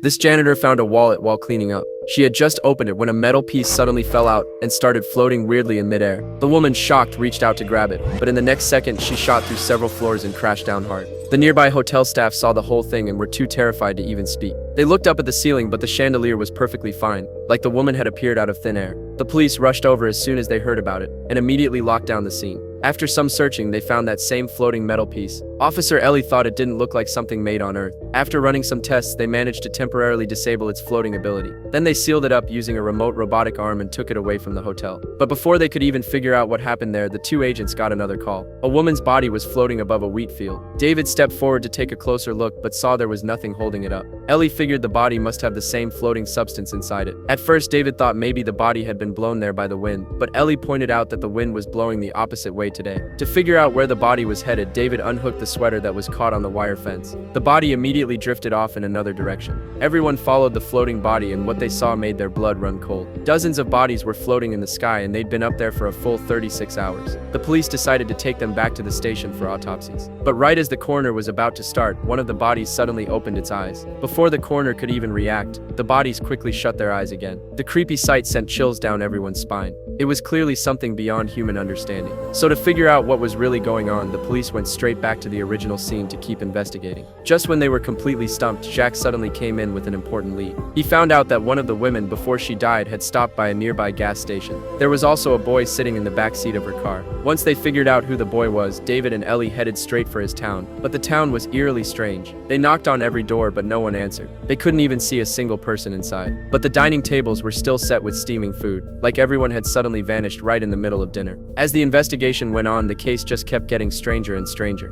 This janitor found a wallet while cleaning up. She had just opened it when a metal piece suddenly fell out and started floating weirdly in midair. The woman, shocked, reached out to grab it, but in the next second, she shot through several floors and crashed down hard. The nearby hotel staff saw the whole thing and were too terrified to even speak. They looked up at the ceiling, but the chandelier was perfectly fine, like the woman had appeared out of thin air. The police rushed over as soon as they heard about it and immediately locked down the scene. After some searching, they found that same floating metal piece. Officer Ellie thought it didn't look like something made on Earth. After running some tests, they managed to temporarily disable its floating ability. Then they sealed it up using a remote robotic arm and took it away from the hotel. But before they could even figure out what happened there, the two agents got another call. A woman's body was floating above a wheat field. David stepped forward to take a closer look, but saw there was nothing holding it up. Ellie figured the body must have the same floating substance inside it. At first, David thought maybe the body had been blown there by the wind, but Ellie pointed out that the wind was blowing the opposite way today. To figure out where the body was headed, David unhooked the sweater that was caught on the wire fence. The body immediately drifted off in another direction. Everyone followed the floating body, and what they saw made their blood run cold. Dozens of bodies were floating in the sky, and they'd been up there for a full 36 hours. The police decided to take them back to the station for autopsies. But right as the coroner was about to start, one of the bodies suddenly opened its eyes. Before the coroner could even react, the bodies quickly shut their eyes again. The creepy sight sent chills down everyone's spine. It was clearly something beyond human understanding. So to figure out what was really going on, the police went straight back to the original scene to keep investigating. Just when they were completely stumped, Jacques suddenly came in with an important lead. He found out that one of the women, before she died, had stopped by a nearby gas station. There was also a boy sitting in the back seat of her car. Once they figured out who the boy was, David and Ellie headed straight for his town. But the town was eerily strange. They knocked on every door, but no one answered. They couldn't even see a single person inside. But the dining tables were still set with steaming food, like everyone had suddenly vanished right in the middle of dinner. As the investigation went on, the case just kept getting stranger and stranger.